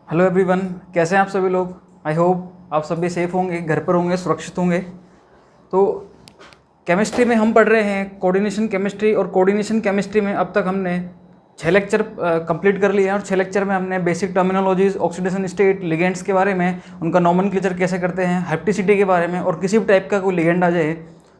Hello everyone, कैसे हैं आप सभी लोग। आई होप आप सभी सेफ होंगे, घर पर होंगे, सुरक्षित होंगे। तो केमिस्ट्री में हम पढ़ रहे हैं कोऑर्डिनेशन केमिस्ट्री, और कोऑर्डिनेशन केमिस्ट्री में अब तक हमने 6 लेक्चर कंप्लीट कर लिए हैं। और 6 लेक्चर में हमने basic terminologies, oxidation state, ligands के बारे में, उनका नॉमेनक्लेचर कैसे करते हैं, हैप्टिसिटी के बारे में, और किसी भी टाइप का कोई लिगेंड आ जाए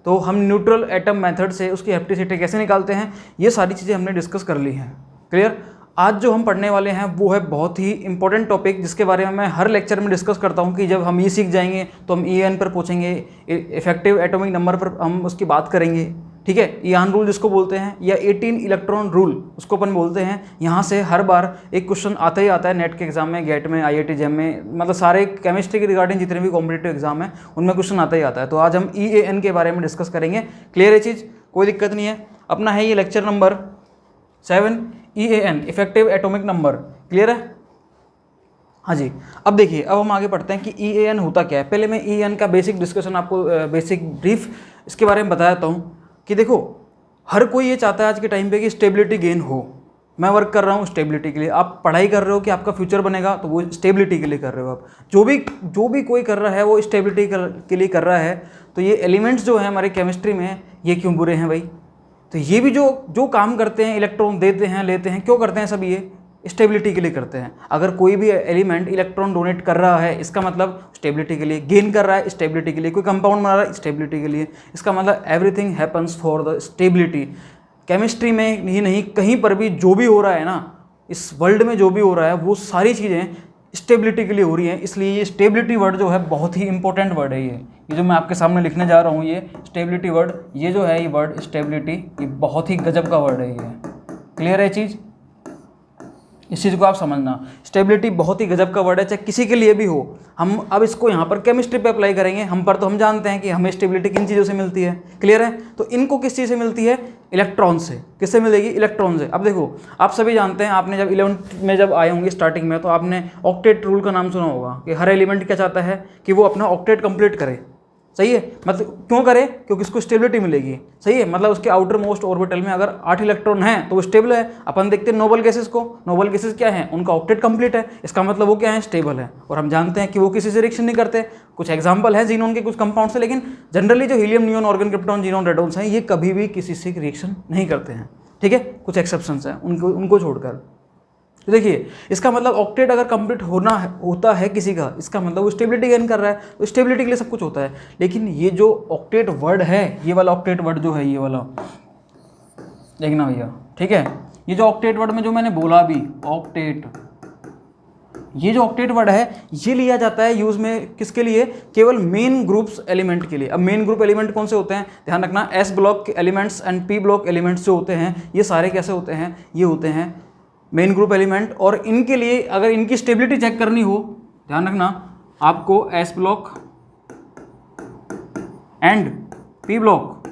तो हम न्यूट्रल एटम मेथड से उसकी हैप्टिसिटी कैसे निकालते हैं, ये सारी चीज़ें हमने डिस्कस कर ली हैं। क्लियर। आज जो हम पढ़ने वाले हैं वो है बहुत ही इंपॉर्टेंट टॉपिक, जिसके बारे में मैं हर लेक्चर में डिस्कस करता हूं कि जब हम ये सीख जाएंगे तो हम EAN पर पूछेंगे, इफेक्टिव एटॉमिक नंबर पर हम उसकी बात करेंगे। ठीक है, ईआन रूल जिसको बोलते हैं, या 18 इलेक्ट्रॉन रूल उसको अपन बोलते हैं। यहाँ से हर बार एक क्वेश्चन आता ही आता है नेट के एग्जाम में, गेट में, IIT JEM में, मतलब सारे केमिस्ट्री के रिगार्डिंग जितने भी कॉम्पिटिटिव एग्जाम है उनमें क्वेश्चन आता ही आता है। तो आज हम EAN के बारे में डिस्कस करेंगे। क्लियर है चीज़, कोई दिक्कत नहीं है। अपना है ये lecture number 7, EAN effective atomic number. Clear है। हाँ जी, अब देखिए, अब हम आगे पढ़ते हैं कि EAN होता क्या है। पहले मैं EAN का बेसिक डिस्कशन आपको, बेसिक ब्रीफ इसके बारे में बता देता हूँ कि देखो, हर कोई ये चाहता है आज के टाइम पे कि स्टेबिलिटी गेन हो। मैं वर्क कर रहा हूँ स्टेबिलिटी के लिए, आप पढ़ाई कर रहे हो कि आपका फ्यूचर बनेगा, तो वो स्टेबिलिटी के लिए कर रहे हो। आप जो भी कोई कर रहा है वो स्टेबिलिटी के लिए कर रहा है। तो ये एलिमेंट्स जो है हमारे केमिस्ट्री में, ये क्यों बुरे हैं भाई। तो ये भी जो काम करते हैं, इलेक्ट्रॉन देते हैं, लेते हैं, क्यों करते हैं सब ये स्टेबिलिटी के लिए करते हैं। अगर कोई भी एलिमेंट इलेक्ट्रॉन डोनेट कर रहा है, इसका मतलब स्टेबिलिटी के लिए, गेन कर रहा है स्टेबिलिटी के लिए, कोई कंपाउंड बना रहा है स्टेबिलिटी के लिए, इसका मतलब everything happens for the stability. Chemistry में ही नहीं, कहीं पर भी जो भी हो रहा है ना, इस वर्ल्ड में जो भी हो रहा है, वो सारी चीज़ें स्टेबिलिटी के लिए हो रही हैं। इसलिए ये स्टेबिलिटी वर्ड जो है बहुत ही इंपॉर्टेंट वर्ड है। ये जो मैं आपके सामने लिखने जा रहा हूँ, ये स्टेबिलिटी वर्ड, ये जो है ये वर्ड स्टेबिलिटी, ये बहुत ही गजब का वर्ड है ये। क्लियर है चीज़, इस चीज़ को आप समझना। स्टेबिलिटी बहुत ही गजब का वर्ड है, चाहे किसी के लिए भी हो। हम अब इसको यहाँ पर केमिस्ट्री पे अप्लाई करेंगे। हम जानते हैं कि हमें स्टेबिलिटी किन चीज़ों से मिलती है। क्लियर है। तो इनको किस चीज़ से मिलती है? इलेक्ट्रॉन से। किससे मिलेगी? इलेक्ट्रॉन से। अब देखो, आप सभी जानते हैं, आपने जब 11th में जब आए होंगे स्टार्टिंग में, तो आपने ऑक्टेट रूल का नाम सुना होगा कि हर एलिमेंट क्या चाहता है कि वो अपना ऑक्टेट कंप्लीट करे। सही है। मतलब क्यों करे? क्योंकि उसको स्टेबिलिटी मिलेगी। सही है। मतलब उसके आउटर मोस्ट ऑर्बिटल में अगर 8 इलेक्ट्रॉन हैं तो वो स्टेबल है। अपन देखते हैं नोबल गैसेस को, नोबल गैसेस क्या है? उनका ऑक्टेट कंप्लीट है, इसका मतलब वो क्या है? स्टेबल है। और हम जानते हैं कि वो किसी से रिएक्शन नहीं करते। कुछ एग्जाम्पल है जीनोन के, कुछ कंपाउंड से, लेकिन जनरली जो helium, neon, argon, krypton, xenon, radons हैं, ये कभी भी किसी से रिएक्शन नहीं करते हैं। ठीक है। कुछ एक्सेप्शंस हैं उनको छोड़कर। तो देखिए, इसका मतलब ऑक्टेट अगर कंप्लीट होता है किसी का, इसका मतलब वो स्टेबिलिटी गेन कर रहा है। तो स्टेबिलिटी के लिए सब कुछ होता है। लेकिन ये जो ऑक्टेट वर्ड है, ये वाला ऑक्टेट वर्ड जो है, ये वाला देखना भैया। ठीक है। ये जो ऑक्टेट वर्ड में जो मैंने बोला अभी, ऑक्टेट, ये जो ऑक्टेट वर्ड है, ये लिया जाता है यूज में किसके लिए? केवल मेन ग्रुप्स एलिमेंट के लिए। अब मेन ग्रुप एलिमेंट कौन से होते हैं? ध्यान रखना, S block elements and P block elements जो होते हैं, ये सारे कैसे होते हैं? ये होते हैं मेन ग्रुप एलिमेंट। और इनके लिए अगर इनकी स्टेबिलिटी चेक करनी हो, ध्यान रखना, आपको S block and P block,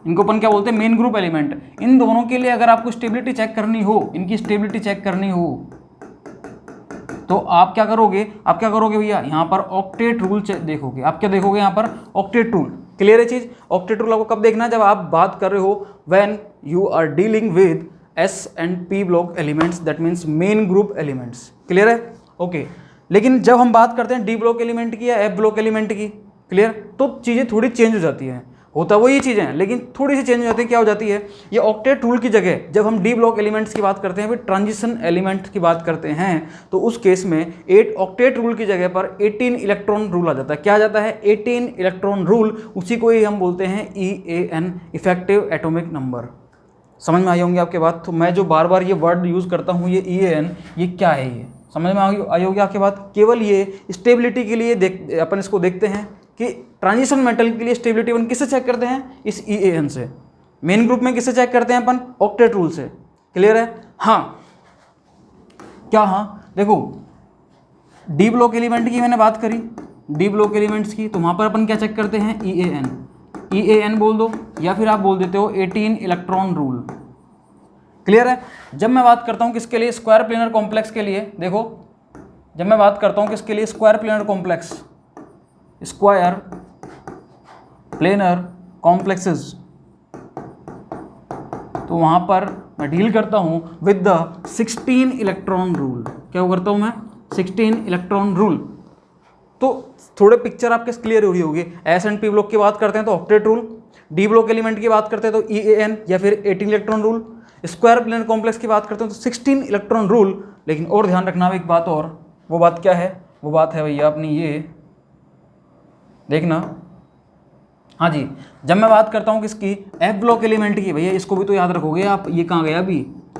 इनको अपन क्या बोलते हैं? Main group element. इन दोनों के लिए अगर आपको स्टेबिलिटी चेक करनी हो, इनकी स्टेबिलिटी चेक करनी हो, तो आप क्या करोगे? भैया, यहाँ पर ऑक्टेट रूल देखोगे। आप क्या देखोगे यहाँ पर? Octet rule. क्लियर है चीज। ऑक्टेट रूल आपको कब देखना है? जब आप बात कर रहे हो when you are dealing with S and P block elements, that means main group elements. Clear है। ओके। लेकिन जब हम बात करते हैं D ब्लॉक एलिमेंट की या F ब्लॉक एलिमेंट की, क्लियर, तो चीज़ें थोड़ी चेंज हो जाती हैं। होता वो ये चीज़ें हैं, लेकिन थोड़ी सी चेंज हो जाती है। क्या हो जाती है? ये ऑक्टेट रूल की जगह जब हम D ब्लॉक एलिमेंट्स की बात करते हैं, फिर ट्रांजिशन एलिमेंट की बात करते हैं, तो उस केस में 8 ऑक्टेट रूल की जगह पर 18 इलेक्ट्रॉन रूल आ जाता है। क्या आ जाता है? 18 इलेक्ट्रॉन रूल। उसी को ही हम बोलते हैं EAN इफेक्टिव एटॉमिक नंबर। समझ में आई होंगी आपके बात। तो मैं जो बार बार ये वर्ड यूज़ करता हूँ, ये EAN, ये क्या है? ये समझ में आई होगी आपके बात। केवल ये स्टेबिलिटी के लिए अपन इसको देखते हैं कि ट्रांजिशन मेटल के लिए स्टेबिलिटी अपन किससे चेक करते हैं? इस EAN से। मेन ग्रुप में किससे चेक करते हैं अपन? ऑक्टेट रूल से। क्लियर है। हाँ, क्या? हाँ, देखो, D ब्लॉक एलिमेंट की मैंने बात करी, D ब्लॉक एलिमेंट्स की, तो वहाँ पर अपन क्या चेक करते हैं? EAN बोल दो, या फिर आप बोल देते हो 18 इलेक्ट्रॉन रूल। क्लियर है। जब मैं बात करता हूँ किसके लिए? स्क्वायर प्लेनर कॉम्प्लेक्स के लिए। देखो, जब मैं बात करता हूँ किसके लिए? Square planar complex, square planar complexes, तो वहाँ पर मैं डील करता हूँ विद द 16 इलेक्ट्रॉन रूल। क्या करता हूँ मैं? 16 इलेक्ट्रॉन रूल। तो थोड़े पिक्चर आपके क्लियर हो रही होगी। एस एंड पी ब्लॉक की बात करते हैं तो octet rule, D block element की बात करते हैं तो EAN या फिर 18 electron rule, square planar complex की बात करते हैं तो 16 इलेक्ट्रॉन रूल। लेकिन और ध्यान रखना एक बात और, वो बात क्या है? वो बात है भैया अपनी ये देखना, हाँ जी, जब मैं बात करता हूँ किसकी, एफ ब्लॉक एलिमेंट की, भैया इसको भी तो याद रखोगे आप। ये कहाँ गया अभी?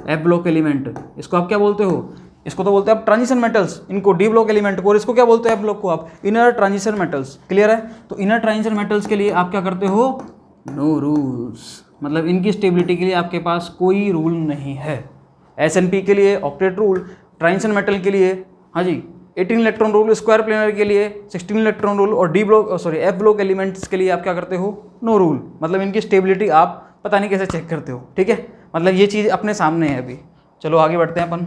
एफ ब्लॉक एलिमेंट, इसको आप क्या बोलते हो? इसको तो बोलते हैं आप ट्रांजिशन मेटल्स, इनको डी ब्लॉक एलिमेंट को, और इसको क्या बोलते हैं एफ ब्लॉक को आप? Inner transition metals. क्लियर है? तो इनर ट्रांजिशन मेटल्स के लिए आप क्या करते हो? नो रूल्स, मतलब इनकी स्टेबिलिटी के लिए आपके पास कोई रूल नहीं है। SNP के लिए ऑक्टेट रूल, ट्रांजिशन मेटल के लिए हाँ जी 18 इलेक्ट्रॉन रूल, स्क्वायर प्लेनर के लिए 16 इलेक्ट्रॉन रूल, और एफ ब्लॉक एलिमेंट्स के लिए आप क्या करते हो? No rule. मतलब इनकी स्टेबिलिटी आप पता नहीं कैसे चेक करते हो। ठीक है, मतलब ये चीज़ अपने सामने है अभी। चलो आगे बढ़ते हैं अपन।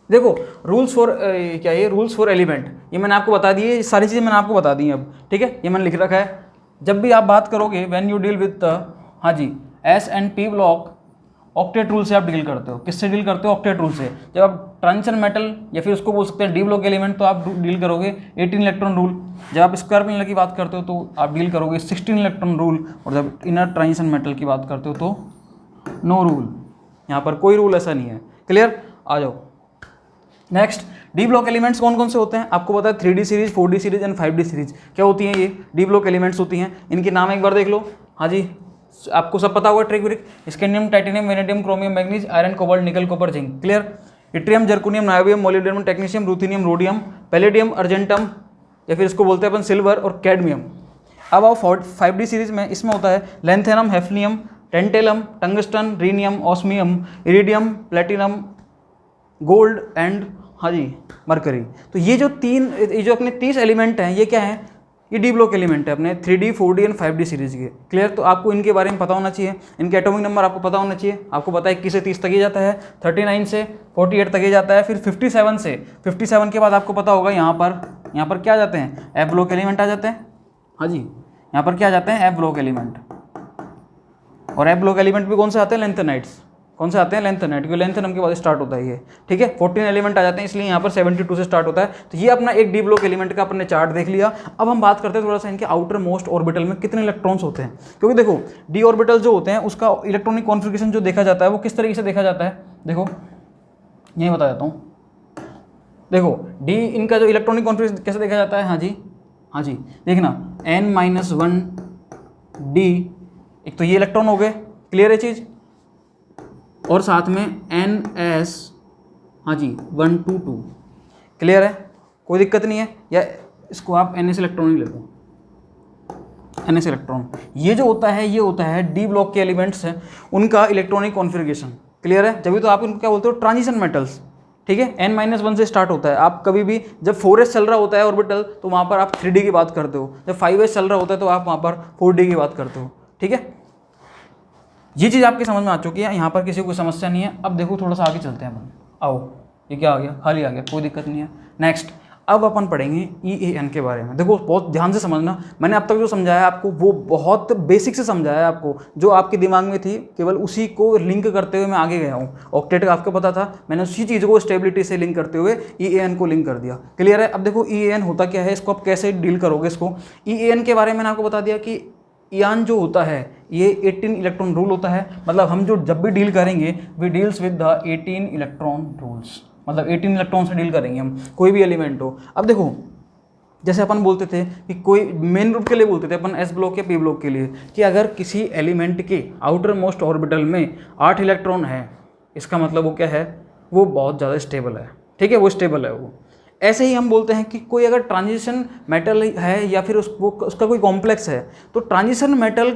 देखो रूल्स फॉर क्या ये रूल्स फॉर एलिमेंट, ये मैंने आपको बता दिए, ये सारी चीज़ें मैंने आपको बता दी हैं अब। ठीक है, ये मैंने लिख रखा है। जब भी आप बात करोगे व्हेन यू डील विद हाँ जी SNP ब्लॉक, ऑक्टेट रूल से आप डील करते हो। किससे डील करते हो? ऑक्टेट रूल से। जब आप ट्रांजिशन मेटल या फिर उसको बोल सकते हैं डी ब्लॉक एलिमेंट, तो आप डील करोगे 18 इलेक्ट्रॉन रूल। जब आप स्क्वायर प्लेनर की बात करते हो तो आप डील करोगे 16 इलेक्ट्रॉन रूल, और जब इनर ट्रांजिशन मेटल की बात करते हो तो नो रूल। यहाँ पर कोई रूल ऐसा नहीं है। क्लियर? आ जाओ नेक्स्ट। डी ब्लॉक एलिमेंट्स कौन कौन से होते हैं? आपको पता है 3D series, 4D series and 5D series. क्या होती हैं ये? डी ब्लॉक एलिमेंट्स होती हैं। इनके नाम एक बार देख लो। हाँ जी, आपको सब पता होगा। ट्रिक व्रिक, scandium, titanium, vanadium, chromium, manganese, iron, cobalt, nickel, copper, zinc. Clear? Yttrium, zirconium, niobium, molybdenum, technetium, ruthenium, rhodium, palladium, argentum, या फिर इसको बोलते हैं अपन सिल्वर, और कैडमियम। अब आओ 5D सीरीज में, इसमें होता है lanthanum, hafnium, tantalum, tungsten, rhenium, osmium, iridium, platinum, gold and हाँ जी मरकरी। तो ये जो अपने 30 एलिमेंट हैं, ये क्या हैं? ये डी ब्लॉक एलिमेंट है अपने 3D, 4D and 5D series के। क्लियर? तो आपको इनके बारे में पता होना चाहिए, इनके एटॉमिक नंबर आपको पता होना चाहिए। आपको पता है 21 से 30 तक ही जाता है, 39 से 48 तक ही जाता है, फिर 57 के बाद आपको पता होगा यहाँ पर क्या आ जाते हैं? एफ ब्लॉक एलिमेंट आ जाते हैं। हाँ जी, यहाँ पर क्या आ जाते हैं? F block element. और एफ ब्लॉक एलिमेंट भी कौन से आते हैं? लेंथेनाइट्स। कौन से आते हैं? लेंथेनाइट, क्योंकि लेंथेनम के बाद स्टार्ट होता है ये। ठीक है, 14 एलिमेंट आ जाते हैं, इसलिए यहाँ पर 72 से स्टार्ट होता है। तो ये अपना एक डी ब्लॉक एलिमेंट का अपने चार्ट देख लिया। अब हम बात करते हैं थोड़ा सा इनके आउटर मोस्ट ऑर्बिटल में कितने इलेक्ट्रॉन्स होते हैं। क्योंकि देखो डी ऑर्बिटल जो होते हैं उसका इलेक्ट्रॉनिक कॉन्फ़िगरेशन जो देखा जाता है वो किस तरीके से देखा जाता है, देखो यही बता देता हूँ। देखो डी इनका जो इलेक्ट्रॉनिक कॉन्फ़िगरेशन कैसे देखा जाता है? हाँ जी देखना, n-1 डी, एक तो ये इलेक्ट्रॉन हो गए। क्लियर है चीज़? और साथ में NS हाँ जी 1 2 2। क्लियर है? कोई दिक्कत नहीं है। या इसको आप NS इलेक्ट्रॉन ही ले लो, NS इलेक्ट्रॉन। ये जो होता है ये होता है डी ब्लॉक के एलिमेंट्स हैं उनका इलेक्ट्रॉनिक कॉन्फ़िगरेशन। क्लियर है? जब भी तो आप इनको क्या बोलते हो? Transition metals. ठीक है, n-1 से स्टार्ट होता है। आप कभी भी जब 4s चल रहा होता है ऑर्बिटल तो वहाँ पर आप 3D की बात करते हो, जब 5s चल रहा होता है तो आप वहाँ पर 4D की बात करते हो। ठीक है, ये चीज़ आपके समझ में आ चुकी है। यहाँ पर किसी को कोई समस्या नहीं है। अब देखो थोड़ा सा आगे चलते हैं अपन। आओ, ये क्या आ गया? खाली आ गया, कोई दिक्कत नहीं है। नेक्स्ट, अब अपन पढ़ेंगे EAN के बारे में। देखो बहुत ध्यान से समझना, मैंने अब तक जो समझाया आपको वो बहुत बेसिक से समझाया आपको, जो आपके दिमाग में थी केवल उसी को लिंक करते हुए मैं आगे गया हूँ। ऑक्टेट का आपको पता था, मैंने उसी चीज़ को स्टेबिलिटी से लिंक करते हुए EAN को लिंक कर दिया। क्लियर है? अब देखो EAN होता क्या है, इसको आप कैसे डील करोगे इसको। EAN के बारे में मैंने आपको बता दिया कि इयान जो होता है ये 18 इलेक्ट्रॉन रूल होता है। मतलब हम जो जब भी डील करेंगे we deals with the 18 electron rules, मतलब 18 इलेक्ट्रॉन से डील करेंगे हम, कोई भी एलिमेंट हो। अब देखो जैसे अपन बोलते थे कि कोई मेन रूप के लिए बोलते थे अपन एस ब्लॉक या पी ब्लॉक के लिए, कि अगर किसी एलिमेंट के आउटर मोस्ट ऑर्बिटल में 8 इलेक्ट्रॉन है, इसका मतलब वो क्या है? वो बहुत ज़्यादा स्टेबल है। ठीक है, वो स्टेबल है वो। ऐसे ही हम बोलते हैं कि कोई अगर ट्रांजिशन मेटल है या फिर उसका कोई कॉम्प्लेक्स है, तो ट्रांजिशन मेटल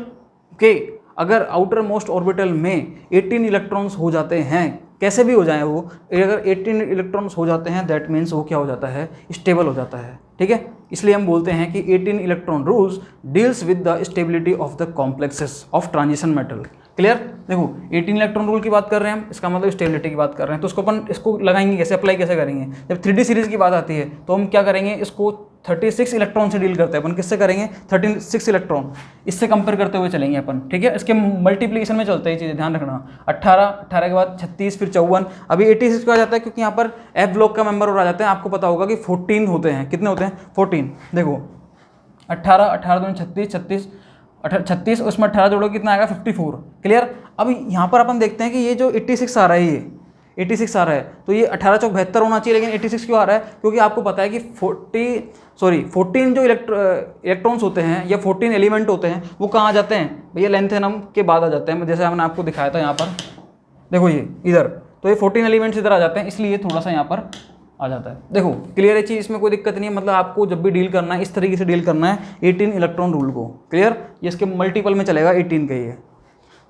के अगर आउटर मोस्ट ऑर्बिटल में 18 इलेक्ट्रॉन्स हो जाते हैं, कैसे भी हो जाएं वो, अगर 18 इलेक्ट्रॉन्स हो जाते हैं दैट मीन्स वो क्या हो जाता है? स्टेबल हो जाता है। ठीक है, इसलिए हम बोलते हैं कि 18 electron rules deals with the stability of the complexes of transition metal. Clear? देखो 18 इलेक्ट्रॉन रूल की बात कर रहे हैं हम, इसका मतलब स्टेबिलिटी की बात कर रहे हैं। तो इसको अपन इसको लगाएंगे कैसे, अप्लाई कैसे करेंगे? जब 3D सीरीज की बात आती है तो हम क्या करेंगे? इसको 36 इलेक्ट्रॉन से डील करते हैं अपन। किससे करेंगे? 36 इलेक्ट्रॉन, इससे कंपेयर करते हुए चलेंगे अपन, ठीक है। इसके मल्टीप्लिकेशन में चलते हैं, ये चीज़ें ध्यान रखना। 18 के बाद 36, फिर 54, अभी 86 क्यों आ जाता है? क्योंकि यहाँ पर एफ ब्लॉक का मेंबर और आ जाते हैं। आपको पता होगा कि 14 होते हैं। कितने होते हैं? 14। देखो 18 दूनी 36, 36 उसमें 18 जोड़ो कितना आएगा? 54। क्लियर। अब यहाँ पर अपन देखते हैं कि ये जो 86 आ रहा है, ये 86 आ रहा है, तो ये 18 चौक 72 होना चाहिए, लेकिन 86 क्यों आ रहा है? क्योंकि आपको पता है कि 14 जो इलेक्ट्रॉन्स होते हैं या 14 एलिमेंट होते हैं वो कहाँ आ जाते हैं भैया? लेंथेनम के बाद आ जाते हैं। जैसे मैंने आपको दिखाया था यहाँ पर, देखो ये इधर, तो ये 14 एलिमेंट्स इधर आ जाते हैं, इसलिए थोड़ा सा यहाँ पर आ जाता है। देखो क्लियर है चीज़, इसमें कोई दिक्कत नहीं है। मतलब आपको जब भी डील करना है इस तरीके से डील करना है 18 इलेक्ट्रॉन रूल को। क्लियर। ये इसके मल्टीपल में चलेगा 18 का। ये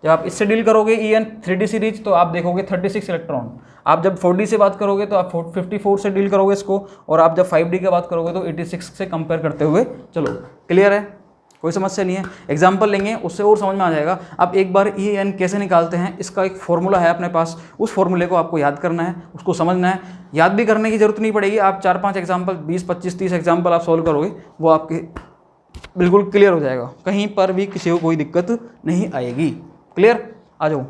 जब आप इससे डील करोगे EN 3D सीरीज, तो आप देखोगे 36 इलेक्ट्रॉन। आप जब 4D से बात करोगे तो आप 54 से डील करोगे इसको, और आप जब 5D की बात करोगे तो 86 से कंपेयर करते हुए चलो। क्लियर है, कोई समस्या नहीं है। एग्जाम्पल लेंगे उससे और समझ में आ जाएगा। अब एक बार EN कैसे निकालते हैं, इसका एक फॉर्मूला है अपने पास, उस फॉर्मूले को आपको याद करना है, उसको समझना है। याद भी करने की जरूरत नहीं पड़ेगी, आप 4-5 एग्जाम्पल, 20, 25, 30 एग्जाम्पल आप सॉल्व करोगे, वो आपके बिल्कुल क्लियर हो जाएगा। कहीं पर भी किसी को कोई दिक्कत नहीं आएगी। क्लियर। आ जाओ,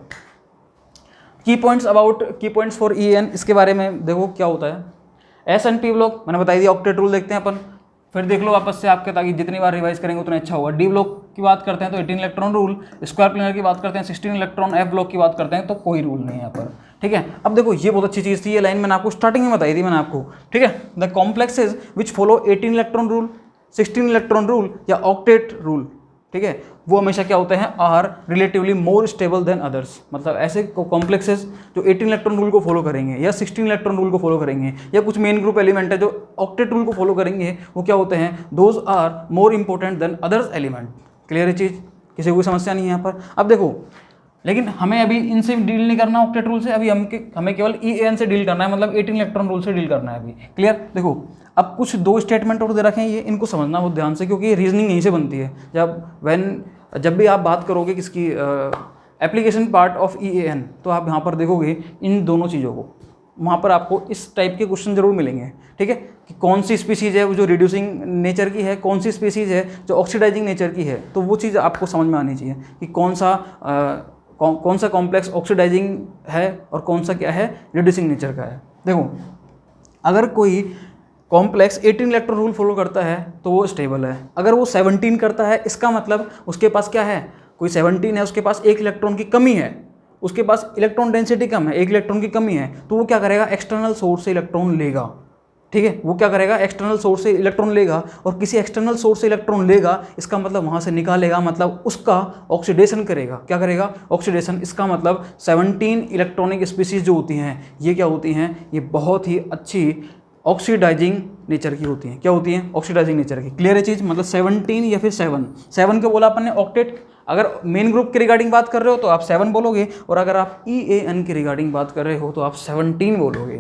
की पॉइंट्स फॉर EN, इसके बारे में देखो क्या होता है। S एंड P ब्लॉक मैंने बताई दी, ऑक्टेट रूल देखते हैं अपन, फिर देख लो वापस से आपके, ताकि जितनी बार रिवाइज करेंगे उतना अच्छा होगा। D ब्लॉक की बात करते हैं तो 18 इलेक्ट्रॉन रूल, स्क्वायर प्लेनर की बात करते हैं 16 इलेक्ट्रॉन, F ब्लॉक की बात करते हैं तो कोई रूल नहीं है यहाँ पर, ठीक है। अब देखो ये बहुत अच्छी चीज़ थी, ये लाइन मैंने आपको स्टार्टिंग में बताई थी मैंने आपको, ठीक है। The complexes which follow 18 electron rule, 16 electron rule या ऑक्टेट रूल, ठीक है, वो हमेशा क्या होते हैं? Are relatively more stable than others. मतलब ऐसे कॉम्प्लेक्सेस जो 18 इलेक्ट्रॉन रूल को फॉलो करेंगे या 16 इलेक्ट्रॉन रूल को फॉलो करेंगे, या कुछ मेन ग्रुप एलिमेंट है जो ऑक्टेट रूल को फॉलो करेंगे, वो क्या होते हैं? Those are more important than others element. Clear है चीज़, किसी को कोई समस्या नहीं है यहाँ पर। अब देखो, लेकिन हमें अभी इनसे डील नहीं करना ऑक्टेट रूल से, अभी हमें केवल EN से डील करना है, मतलब 18 इलेक्ट्रॉन रूल से डील करना है अभी। क्लियर। देखो अब कुछ 2 स्टेटमेंट और दे रखे हैं, ये इनको समझना बहुत ध्यान से, क्योंकि ये रीजनिंग यहीं से बनती है। जब भी आप बात करोगे किसकी एप्लीकेशन पार्ट ऑफ EAN, तो आप यहाँ पर देखोगे इन दोनों चीज़ों को, वहाँ पर आपको इस टाइप के क्वेश्चन जरूर मिलेंगे, ठीक है। कि कौन सी स्पीसीज है वो जो रिड्यूसिंग नेचर की है, कौन सी स्पीसीज है जो ऑक्सीडाइजिंग नेचर की है, तो वो चीज़ आपको समझ में आनी चाहिए कि कौन सा कॉम्प्लेक्स ऑक्सीडाइजिंग है और कौन सा क्या है रिड्यूसिंग नेचर का है। देखो अगर कोई कॉम्प्लेक्स 18 इलेक्ट्रॉन रूल फॉलो करता है तो वो स्टेबल है। अगर वो 17 करता है, इसका मतलब उसके पास क्या है? कोई 17 है, उसके पास 1 इलेक्ट्रॉन की कमी है, उसके पास इलेक्ट्रॉन डेंसिटी कम है, 1 इलेक्ट्रॉन की कमी है, तो वो क्या करेगा? एक्सटर्नल सोर्स से इलेक्ट्रॉन लेगा, ठीक है। वो क्या करेगा? एक्सटर्नल सोर्स से इलेक्ट्रॉन लेगा, और किसी एक्सटर्नल सोर्स से इलेक्ट्रॉन लेगा, इसका मतलब वहाँ से निकालेगा, मतलब उसका ऑक्सीडेशन करेगा। क्या करेगा? ऑक्सीडेशन। इसका मतलब 17 इलेक्ट्रॉनिक स्पीसीज जो होती हैं, ये क्या होती हैं? ये बहुत ही अच्छी ऑक्सीडाइजिंग नेचर की होती हैं। क्या होती हैं? ऑक्सीडाइजिंग नेचर की। क्लियर है चीज़, मतलब 17 या फिर 7 को बोला अपन ने ऑक्टेट। अगर मेन ग्रुप के रिगार्डिंग बात कर रहे हो तो आप 7 बोलोगे, और अगर आप EAN की रिगार्डिंग बात कर रहे हो तो आप 17 बोलोगे।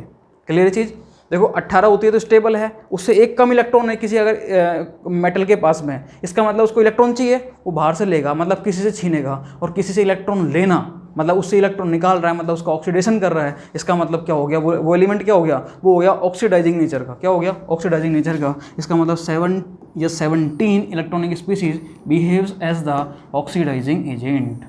क्लियर है चीज़। देखो 18 होती है तो स्टेबल है, उससे एक कम इलेक्ट्रॉन है किसी अगर मेटल के पास में, इसका मतलब उसको इलेक्ट्रॉन चाहिए, वो बाहर से लेगा, मतलब किसी से छीनेगा, और किसी से इलेक्ट्रॉन लेना मतलब उससे इलेक्ट्रॉन निकाल रहा है, मतलब उसका ऑक्सीडेशन कर रहा है। इसका मतलब क्या हो गया? वो एलिमेंट क्या हो गया? वो हो गया ऑक्सीडाइजिंग नेचर का। क्या हो गया? ऑक्सीडाइजिंग नेचर का। इसका मतलब 17 electronic species behaves as the oxidizing agent.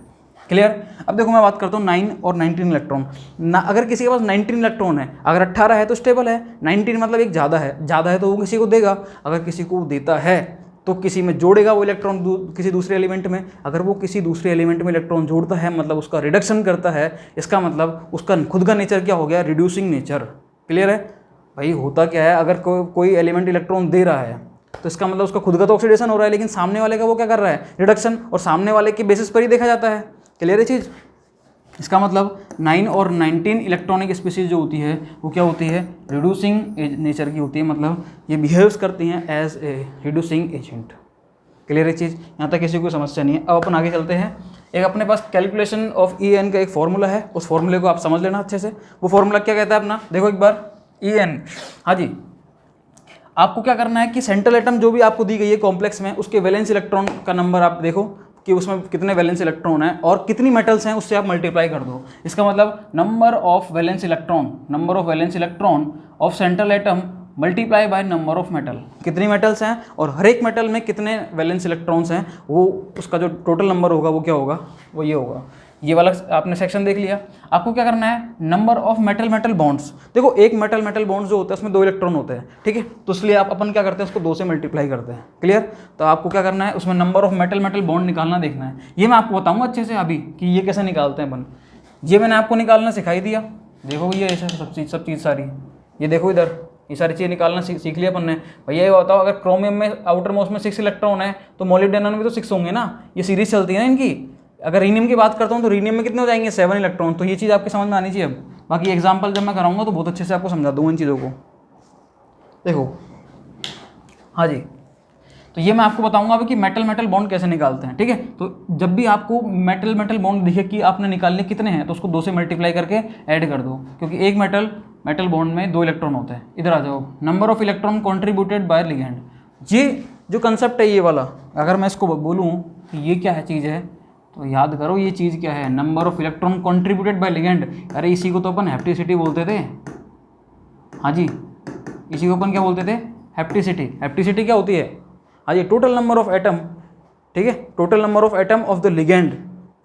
Clear. अब देखो मैं बात करता हूँ 9 और 19 इलेक्ट्रॉन ना। अगर किसी के पास 19 इलेक्ट्रॉन है, अगर 18 है तो स्टेबल है, 19 मतलब एक ज़्यादा है तो वो किसी को देगा। अगर किसी को देता है तो किसी में जोड़ेगा वो इलेक्ट्रॉन किसी दूसरे एलिमेंट में। अगर वो किसी दूसरे एलिमेंट में इलेक्ट्रॉन जोड़ता है मतलब उसका रिडक्शन करता है, इसका मतलब उसका खुद का नेचर क्या हो गया? Reducing nature. क्लियर है भाई। होता क्या है, अगर कोई एलिमेंट इलेक्ट्रॉन दे रहा है तो इसका मतलब उसका खुद का तो ऑक्सीडेशन हो रहा है, लेकिन सामने वाले का वो क्या कर रहा है? रिडक्शन, और सामने वाले के बेसिस पर ही देखा जाता है। क्लियर है चीज़। इसका मतलब 9 और 19 इलेक्ट्रॉनिक स्पीसीज जो होती है वो क्या होती है? रिड्यूसिंग नेचर की होती है, मतलब ये बिहेव्स करती हैं as a reducing agent. Clear है चीज़। यहाँ तक किसी को समस्या नहीं है। अब अपन आगे चलते हैं। एक अपने पास कैलकुलेशन ऑफ EN का एक फॉर्मूला है, उस फॉर्मूले को आप समझ लेना अच्छे से। वो फॉर्मूला क्या कहता है अपना? देखो एक बार EN, हाँ जी, आपको क्या करना है कि सेंट्रल एटम जो भी आपको दी गई है कॉम्प्लेक्स में, उसके वैलेंस इलेक्ट्रॉन का नंबर आप देखो कि उसमें कितने वैलेंस इलेक्ट्रॉन हैं और कितनी मेटल्स हैं, उससे आप मल्टीप्लाई कर दो। इसका मतलब number of valence electron of central atom multiply by number of metal, कितनी मेटल्स हैं और हर एक मेटल में कितने वैलेंस इलेक्ट्रॉन्स हैं, वो उसका जो टोटल नंबर होगा वो क्या होगा, वो ये होगा। ये वाला आपने सेक्शन देख लिया। आपको क्या करना है, number of metal metal bonds. देखो एक मेटल मेटल बॉन्ड्स जो होता है उसमें 2 इलेक्ट्रॉन होते हैं, ठीक है, तो इसलिए आप अपन क्या करते हैं, उसको 2 से मल्टीप्लाई करते हैं। क्लियर। तो आपको क्या करना है, उसमें number of metal metal bond निकालना देखना है। ये मैं आपको बताऊंगा अच्छे से अभी कि ये कैसे निकालते हैं अपन। ये मैंने आपको निकालना सिखाई दिया। देखो ये ऐसा सब चीज़ सारी, ये देखो इधर ये सारी चीज़ें निकालना सीख लिया अपन ने। भैया ये बताओ, अगर क्रोमियम में आउटर मोस्ट में 6 इलेक्ट्रॉन है तो मोलिब्डेनम में तो 6 होंगे ना, ये सीरीज चलती है ना इनकी। अगर रीनियम की बात करता हूँ तो रीनियम में कितने हो जाएंगे, 7 इलेक्ट्रॉन। तो ये चीज़ आपके समझ में आनी चाहिए। अब बाकी एग्जाम्पल जब मैं कराऊंगा तो बहुत अच्छे से आपको समझा दूँगा इन चीज़ों को। देखो हाँ जी, तो ये मैं आपको बताऊंगा अभी कि मेटल मेटल बॉन्ड कैसे निकालते हैं, ठीक है। तो जब भी आपको मेटल मेटल बॉन्ड दिखे कि आपने निकालने कितने हैं, तो उसको 2 से मल्टीप्लाई करके ऐड कर दो, क्योंकि एक मेटल मेटल बॉन्ड में 2 इलेक्ट्रॉन होते हैं। इधर आ जाओ, number of electron contributed bye ligand. ये जो कंसेप्ट है ये वाला, अगर मैं इसको बोलूँ कि ये क्या है चीज़ है, तो याद करो ये चीज़ क्या है, number of electron contributed bye ligand. अरे इसी को तो अपन हैप्टिसिटी बोलते थे। हाँ जी, इसी को अपन क्या बोलते थे, हैप्टिसिटी। हैप्टिसिटी क्या होती है, हाँ ये टोटल नंबर ऑफ एटम, ठीक है, total number of atom of the ligand,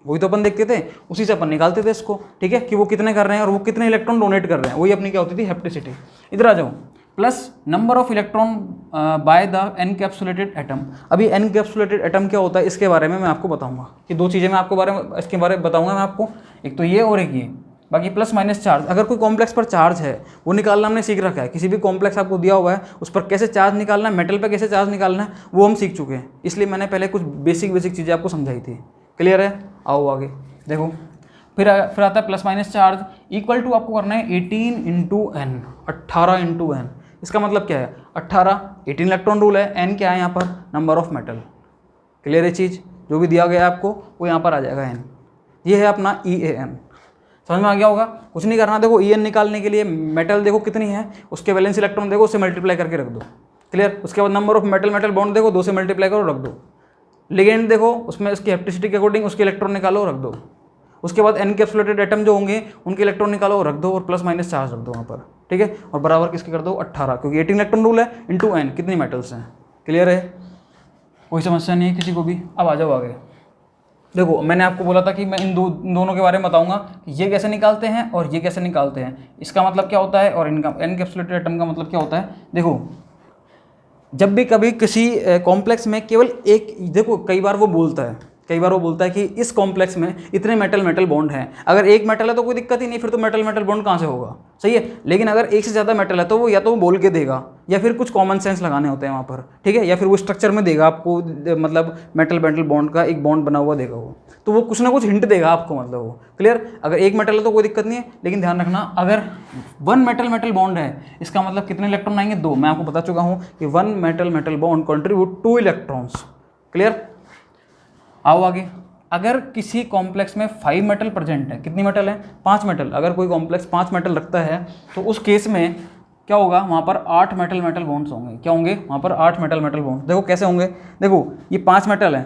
वही तो अपन देखते थे, उसी से अपन निकालते थे इसको, ठीक है, कि वो कितने कर रहे हैं और वो कितने इलेक्ट्रॉन डोनेट कर रहे हैं, वही अपनी क्या होती थी, हैप्टिसिटी। इधर आ जाओ, plus number of electron by the encapsulated atom. अभी एनकैप्सुलेटेड एटम क्या होता है इसके बारे में मैं आपको बताऊंगा, कि 2 चीज़ें मैं आपको इसके बारे में बताऊंगा मैं आपको, एक तो ये और एक ये। बाकी प्लस माइनस चार्ज, अगर कोई कॉम्प्लेक्स पर चार्ज है वो निकालना हमने सीख रखा है। किसी भी कॉम्प्लेक्स आपको दिया हुआ है उस पर कैसे चार्ज निकालना है, मेटल पे कैसे चार्ज निकालना है, वो हम सीख चुके हैं। इसलिए मैंने पहले कुछ बेसिक चीज़ें आपको समझाई थी। क्लियर है। आओ आगे देखो, फिर आता है plus minus charge equal to, आपको करना है 18 इंटू एन, 18 इंटू एन। इसका मतलब क्या है, 18 18 इलेक्ट्रॉन रूल है, एन क्या है यहाँ पर, नंबर ऑफ मेटल। क्लियर है चीज़, जो भी दिया गया है आपको वो यहाँ पर आ जाएगा एन। ये है अपना EAN। समझ में आ गया होगा। कुछ नहीं करना, देखो EN निकालने के लिए मेटल देखो कितनी है, उसके वैलेंस इलेक्ट्रॉन देखो, उससे मल्टीप्लाई करके रख दो। क्लियर। उसके बाद number of metal metal bond देखो, 2 से मल्टीप्लाई करो, रख दो। लिगेंड देखो, उसमें उसकी हैप्टिसिटी के अकॉर्डिंग उसके इलेक्ट्रॉन निकालो, रख दो। उसके बाद एनकैप्सुलेटेड एटम जो होंगे उनके इलेक्ट्रॉन निकालो, रख दो, और प्लस माइनस चार्ज रख दो वहाँ पर, ठीक है। और बराबर किसके कर दो, 18, क्योंकि 18 इलेक्ट्रॉन रूल है, इंटू एन, कितनी मेटल्स हैं। क्लियर है, कोई समस्या नहीं है किसी को भी। अब आ जाओ आगे। देखो मैंने आपको बोला था कि मैं इन दोनों के बारे में बताऊंगा कि ये कैसे निकालते हैं और ये कैसे निकालते हैं, इसका मतलब क्या होता है और इनका एनकैप्सुलेटेड एटम का मतलब क्या होता है। देखो जब भी कभी किसी कॉम्प्लेक्स में केवल एक, देखो कई बार वो बोलता है कि इस कॉम्प्लेक्स में इतने मेटल मेटल बॉन्ड हैं। अगर एक मेटल है तो कोई दिक्कत ही नहीं, फिर तो मेटल मेटल बॉन्ड कहाँ से होगा, सही है। लेकिन अगर एक से ज़्यादा मेटल है तो वो या तो वो बोल के देगा, या फिर कुछ कॉमन सेंस लगाने होते हैं वहाँ पर, ठीक है, या फिर वो स्ट्रक्चर में देगा आपको, मतलब मेटल मेटल बॉन्ड का एक बॉन्ड बना हुआ देगा वो, तो वो कुछ ना कुछ हिंट देगा आपको, मतलब वो। क्लियर। अगर एक मेटल है तो कोई दिक्कत नहीं है, लेकिन ध्यान रखना अगर 1 मेटल मेटल बॉन्ड है, इसका मतलब कितने इलेक्ट्रॉन आएंगे, 2। मैं आपको बता चुका हूँ कि 1 metal metal bond contribute 2 electrons. Clear. आओ आगे। अगर किसी कॉम्प्लेक्स में 5 मेटल प्रेजेंट है, कितनी मेटल है, 5 मेटल, अगर कोई कॉम्प्लेक्स 5 मेटल रखता है तो उस केस में क्या होगा, वहाँ पर 8 मेटल मेटल बॉन्ड्स होंगे। क्या होंगे वहाँ पर, 8 मेटल मेटल बॉन्ड। देखो कैसे होंगे, देखो ये 5 मेटल है,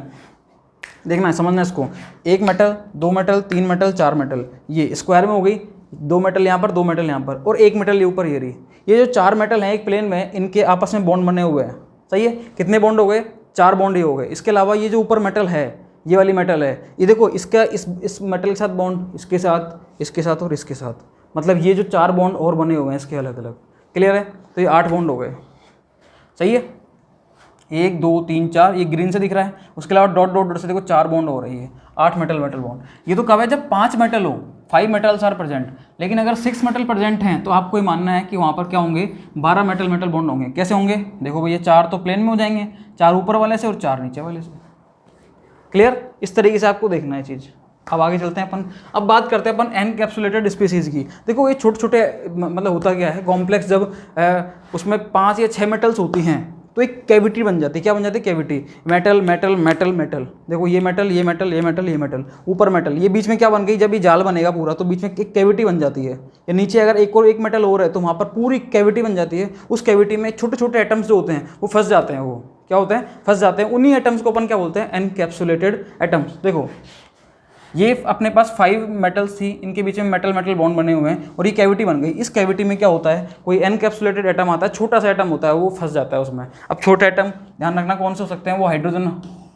देखना है, समझना इसको, 1 मेटल 2 मेटल 3 मेटल 4 मेटल, ये स्क्वायर में हो गई, 2 मेटल यहाँ पर 2 मेटल यहाँ पर, और 1 मेटल ये ऊपर ये रही। ये जो 4 मेटल हैं एक प्लेन में, इनके आपस में बॉन्ड बने हुए हैं, सही है। कितने बॉन्ड हो गए, 4 बॉन्ड ही हो गए। इसके अलावा ये जो ऊपर मेटल है, ये वाली मेटल है, ये देखो इसका इस मेटल के साथ बॉन्ड, इसके साथ और इसके साथ, मतलब ये जो 4 बॉन्ड और बने हुए हैं इसके अलग अलग। क्लियर है। तो ये 8 बॉन्ड हो गए, सही है। 1 2 3 4, ये ग्रीन से दिख रहा है। उसके अलावा डॉट डॉट डॉट से देखो 4 बॉन्ड हो रही है, 8 मेटल मेटल बॉन्ड। ये तो कब है, जब 5 मेटल हो, 5 मेटल्स आर प्रेजेंट। लेकिन अगर 6 मेटल प्रेजेंट हैं तो आपको ये मानना है कि वहाँ पर क्या होंगे, 12 मेटल मेटल बॉन्ड होंगे। कैसे होंगे, देखो भैया 4 तो प्लेन में हो जाएंगे, 4 ऊपर वाले से और 4 नीचे वाले से। क्लियर। इस तरीके से आपको देखना है चीज़। अब आगे चलते हैं अपन, अब बात करते हैं अपन एनकैप्सुलेटेड स्पीसीज़ की। देखो ये छोटे छोटे मतलब होता क्या है, कॉम्प्लेक्स जब उसमें 5 या 6 मेटल्स होती हैं तो एक कैविटी बन जाती है। क्या बन जाती है, cavity. Metal metal metal metal, देखो ये मेटल ये मेटल ये मेटल ये मेटल, ऊपर मेटल, ये बीच में क्या बन गई, जब ये जाल बनेगा पूरा तो बीच में एक कैविटी बन जाती है। या नीचे अगर एक मेटल और है तो वहाँ पर पूरी कैविटी बन जाती है। उस कैविटी में छोटे छोटे एटम्स जो होते हैं वो फंस जाते हैं, वो क्या होते हैं, फंस जाते हैं। उन्हीं एटम्स को अपन क्या बोलते हैं, एनकैप्सुलेटेड एटम्स। देखो ये अपने पास 5 मेटल्स थी, इनके बीच में मेटल मेटल बॉन्ड बने हुए हैं और ये कैविटी बन गई। इस कैविटी में क्या होता है, कोई एनकैप्सुलेटेड एटम आता है, छोटा सा एटम होता है, वो फंस जाता है उसमें। अब छोटे एटम ध्यान रखना कौन से हो सकते हैं, वो हाइड्रोजन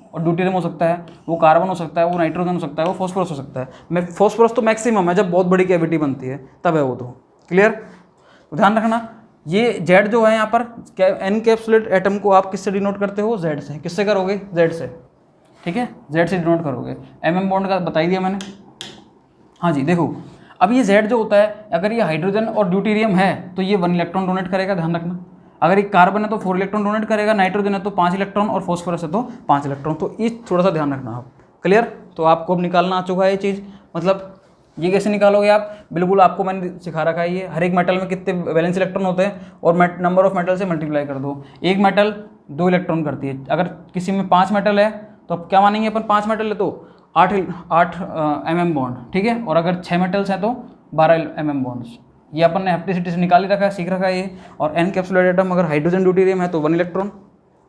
और ड्यूटेरियम हो सकता है, वो कार्बन हो सकता है, वो नाइट्रोजन हो सकता है, वो फॉस्फोरस हो सकता है। मैं फॉस्फोरस तो मैक्सिमम है जब बहुत बड़ी कैविटी बनती है तब है वो, तो क्लियर। तो ध्यान रखना ये जेड जो है यहाँ पर एनकैप्सुलेट एटम को आप किससे डिनोट करते हो, जेड से। किससे करोगे, जेड से, ठीक है, जेड से डिनोट करोगे। एमएम बॉन्ड का बता ही दिया मैंने। हाँ जी, देखो अब ये जेड जो होता है, अगर ये हाइड्रोजन और ड्यूटेरियम है तो ये 1 इलेक्ट्रॉन डोनेट करेगा, ध्यान रखना। अगर ये कार्बन है तो 4 इलेक्ट्रॉन डोनेट करेगा, नाइट्रोजन है तो 5 इलेक्ट्रॉन और फॉस्फोरस है तो 5 इलेक्ट्रॉन। तो ये थोड़ा सा ध्यान रखना आप, क्लियर। तो आपको अब निकालना आ चुका है ये चीज़, मतलब ये कैसे निकालोगे आप, बिल्कुल आपको मैंने सिखा रखा है। ये हर एक मेटल में कितने वैलेंस इलेक्ट्रॉन होते हैं और नंबर ऑफ मेटल से मल्टीप्लाई कर दो। एक मेटल 2 इलेक्ट्रॉन करती है, अगर किसी में 5 मेटल है तो अब क्या मानेंगे अपन, 5 मेटल है तो 8 mm बॉन्ड, ठीक है। और अगर 6 मेटल्स हैं तो 12 mm बॉन्ड्स। ये अपन ने हेप्टिसिटी से निकाल ही रखा है, सीख रखा है ये। और एनकैप्सुलेटेड एटम अगर हाइड्रोजन ड्यूटेरियम है तो 1 इलेक्ट्रॉन,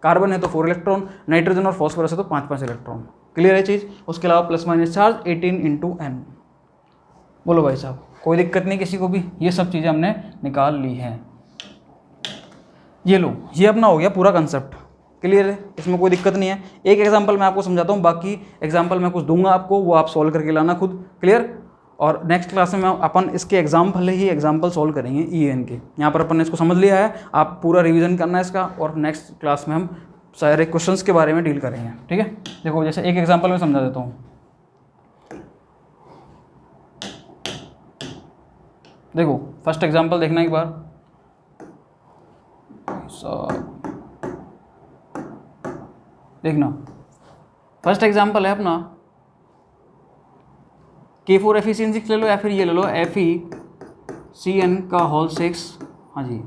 कार्बन है तो 4 इलेक्ट्रॉन, नाइट्रोजन और फॉस्फोरस है तो 5-5 इलेक्ट्रॉन। क्लियर है चीज़। उसके अलावा प्लस माइनस चार्ज 18 × n। बोलो भाई साहब, कोई दिक्कत नहीं किसी को भी, ये सब चीज़ें हमने निकाल ली हैं। ये लो, ये अपना हो गया पूरा कंसेप्ट, क्लियर है, इसमें कोई दिक्कत नहीं है। एक एग्जांपल मैं आपको समझाता हूँ, बाकी एग्जांपल मैं कुछ दूंगा आपको, वो आप सॉल्व करके लाना खुद, क्लियर। और नेक्स्ट क्लास में अपन इसके एग्जाम्पल सॉल्व करेंगे EAN के। यहाँ पर अपन ने इसको समझ लिया है, आप पूरा रिवीजन करना है इसका, और नेक्स्ट क्लास में हम सारे क्वेश्चंस के बारे में डील करेंगे, ठीक है। देखो जैसे एक एग्जाम्पल में समझा देता हूँ। देखो फर्स्ट एग्जाम्पल देखना एक बार, देखना फर्स्ट एग्जाम्पल है अपना K4Fe6 ले लो, या फिर ये ले लो FeCN का होल 6, हाँ जी,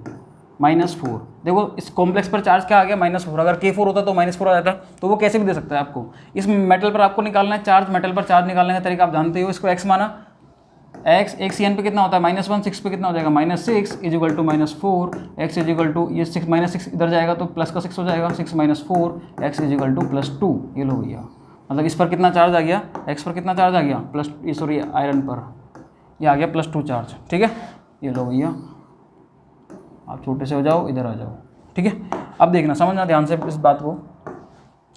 -4। देखो इस कॉम्प्लेक्स पर चार्ज क्या आ गया, -4। अगर K4 होता तो -4 आ जाता, तो वो कैसे भी दे सकता है आपको। इस मेटल पर आपको निकालना है चार्ज, मेटल पर चार्ज निकालने का तरीका आप जानते हो। इसको x माना, x एक CN पे कितना होता है, -1, 6 पे कितना हो जाएगा, -6 = -4, x = ये 6 -6 इधर जाएगा तो प्लस का 6 हो जाएगा, 6 - 4, x = +2। ये लो भैया, मतलब इस पर कितना चार्ज आ गया, x पर कितना चार्ज आ गया, सॉरी आयरन पर ये आ गया +2 चार्ज, ठीक है। ये लो भैया, आप छोटे से हो जाओ, इधर आ जाओ, ठीक है। अब देखना, समझना ध्यान से इस बात को।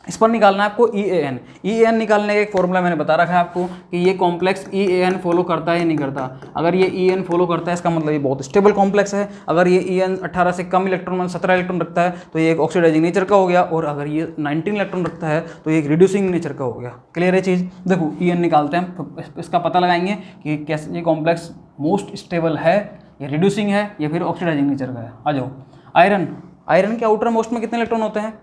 इस पर निकालना है आपको EAN निकालने का एक फॉर्मूला मैंने बता रखा है आपको कि ये कॉम्प्लेक्स EAN फॉलो करता है या नहीं करता। अगर ये EAN फॉलो करता है इसका मतलब ये बहुत स्टेबल कॉम्प्लेक्स है। अगर ये EAN 18 से कम इलेक्ट्रॉन 17 इलेक्ट्रॉन रखता है तो ये एक ऑक्सीडाइजिंग नेचर का हो गया, और अगर ये 19 इलेक्ट्रॉन रखता है तो ये एक रिड्यूसिंग नेचर का हो गया। क्लियर है चीज़। देखो EAN निकालते हैं तो इसका पता लगाएंगे कि कैसे ये कॉम्प्लेक्स मोस्ट स्टेबल है, ये रिड्यूसिंग है या फिर ऑक्सीडाइजिंग नेचर का है। आ जाओ, आयरन के आउटर मोस्ट में कितने इलेक्ट्रॉन होते हैं,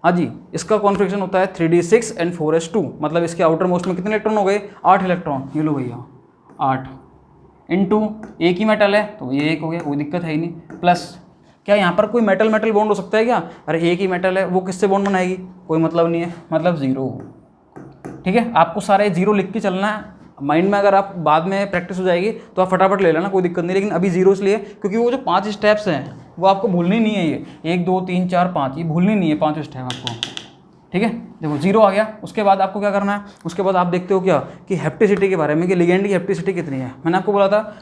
हाँ जी, इसका कॉन्फिगरेशन होता है 3d6 and 4s2, मतलब इसके आउटर मोस्ट में कितने इलेक्ट्रॉन हो गए, 8 इलेक्ट्रॉन। ये लो भैया 8 इंटू एक ही मेटल है तो ये एक हो गया, कोई दिक्कत है ही नहीं। प्लस क्या यहाँ पर कोई मेटल मेटल बॉन्ड हो सकता है क्या, अरे एक ही मेटल है, वो किससे बॉन्ड बनाएगी, कोई मतलब नहीं है, मतलब 0, ठीक है। आपको सारे 0 लिख के चलना है माइंड में, अगर आप बाद में प्रैक्टिस हो जाएगी तो आप फटाफट ले लेना, कोई दिक्कत नहीं। लेकिन अभी 0 इसलिए क्योंकि वो जो 5 स्टेप्स हैं वो आपको भूलनी नहीं है, ये 1 2 3 4 5 ये भूलनी नहीं है, 5 स्टेप आपको, ठीक है। देखो 0 आ गया, उसके बाद आपको क्या करना है, उसके बाद आप देखते हो क्या कि हेप्टिसिटी के बारे में, कि लिगेंड की हेप्टिसिटी कितनी है। मैंने आपको बोला था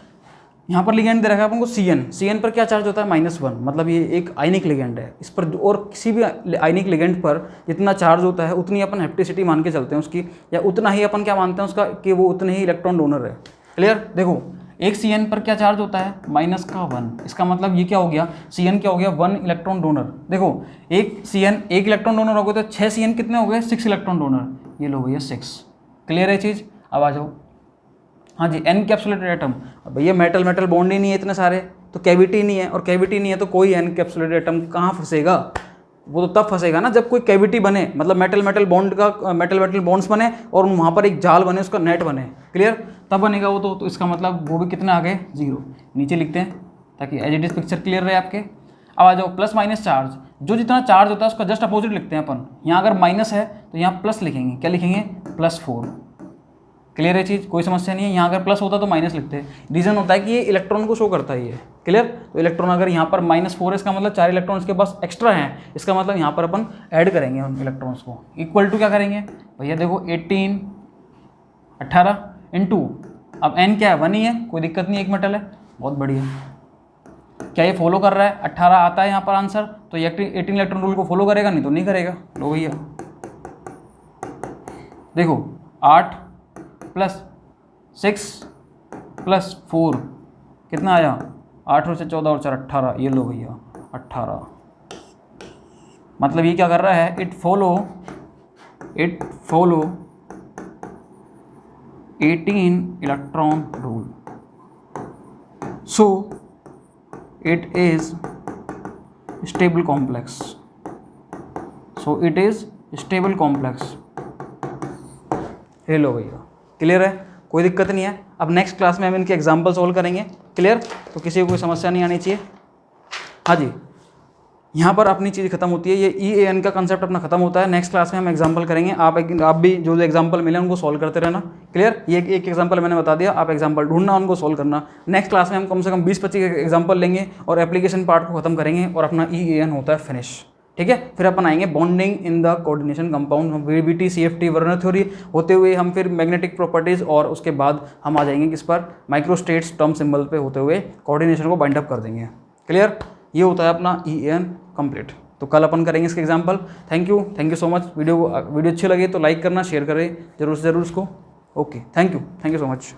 यहाँ पर लिगेंड दे रखा है आपको CN पर क्या चार्ज होता है, -1, मतलब ये एक आयनिक लिगेंड है। इस पर और किसी भी आयनिक लिगेंड पर जितना चार्ज होता है उतनी अपन हेप्टिसिटी मान के चलते हैं उसकी, या उतना ही अपन क्या मानते हैं उसका कि वो उतने ही इलेक्ट्रॉन डोनर है। क्लियर। देखो एक CN पर क्या चार्ज होता है, -1, इसका मतलब ये क्या हो गया, CN क्या हो गया, 1 इलेक्ट्रॉन डोनर। देखो एक CN 1 इलेक्ट्रॉन डोनर हो गए तो 6 CN कितने हो गए, 6 इलेक्ट्रॉन डोनर। ये लो भैया 6। क्लियर है चीज़। अब आ जाओ, हाँ जी, एनकैप्सुलेटेड एटम। अब भैया मेटल मेटल बॉन्ड ही नहीं है इतने सारे, तो कैविटी नहीं है, और कैविटी नहीं है तो कोई एनकैप्सुलेटेड एटम कहाँ फंसेगा, वो तो तब फंसेगा ना जब कोई कैविटी बने, मतलब मेटल मेटल बॉन्ड्स बने और वहाँ पर एक जाल बने, उसका नेट बने। क्लियर, तब बनेगा वो तो इसका मतलब वो भी कितने आ गए, 0। नीचे लिखते हैं ताकि as it is picture clear रहे आपके। अब आ जाओ प्लस माइनस चार्ज, जो जितना चार्ज होता है उसका जस्ट अपोजिट लिखते हैं अपन। यहाँ अगर माइनस है तो यहाँ प्लस लिखेंगे, क्या लिखेंगे, +4। क्लियर है चीज़, कोई समस्या नहीं है। यहाँ अगर प्लस होता तो माइनस लिखते हैं, रीज़न होता है कि ये इलेक्ट्रॉन को शो करता है ये। क्लियर, तो इलेक्ट्रॉन अगर यहाँ पर -4 है इसका मतलब 4 इलेक्ट्रॉन इसके पास एक्स्ट्रा हैं, इसका मतलब यहाँ पर अपन ऐड करेंगे उन इलेक्ट्रॉन्स को। इक्वल टू क्या करेंगे भैया, देखो 18 18 इंटू, अब n क्या है, 1 ही है, कोई दिक्कत नहीं, एक मेटल है, बहुत बढ़िया। क्या ये फॉलो कर रहा है, 18 आता है यहाँ पर आंसर, तो ये 18 इलेक्ट्रॉन रूल को फॉलो करेगा, नहीं तो नहीं करेगा। लो भैया देखो 8 + 6 + 4 कितना आया, 8 और से 14 और 4 18, ये लो भैया 18। मतलब ये क्या कर रहा है, it follow 18 electron rule, so it is stable complex, stable complex. ये लो भैया, क्लियर है, कोई दिक्कत नहीं है। अब नेक्स्ट क्लास में हम इनके एग्जाम्पल सोल्व करेंगे, क्लियर, तो किसी को कोई समस्या नहीं आनी चाहिए। हाँ जी, यहाँ पर अपनी चीज़ खत्म होती है, ये EAN का कंसेप्ट अपना खत्म होता है। नेक्स्ट क्लास में हम एग्जाम्पल करेंगे, आप भी जो एग्जाम्पल मिले उनको सॉल्व करते रहना, क्लियर। ये एक एग्जाम्पल मैंने बता दिया, आप एग्जाम्पल ढूंढना, उनको सॉल्व करना। नेक्स्ट क्लास में हम कम से कम 20-25 एग्जाम्पल लेंगे और एप्लीकेशन पार्ट को खत्म करेंगे और अपना EAN होता है फिनिश, ठीक है। फिर अपन आएंगे bonding in the coordination compound, VBT, CFT, Werner theory होते हुए हम फिर मैग्नेटिक प्रॉपर्टीज़, और उसके बाद हम आ जाएंगे किस पर, माइक्रोस्टेट्स टर्म सिंबल पे होते हुए कोऑर्डिनेशन को बाइंड अप कर देंगे, क्लियर। ये होता है अपना EAN कंप्लीट। तो कल अपन करेंगे इसके example. Thank you so much. Video अच्छी लगी तो लाइक करना, शेयर करें जरूर से जरूर इसको। Okay, thank you so much.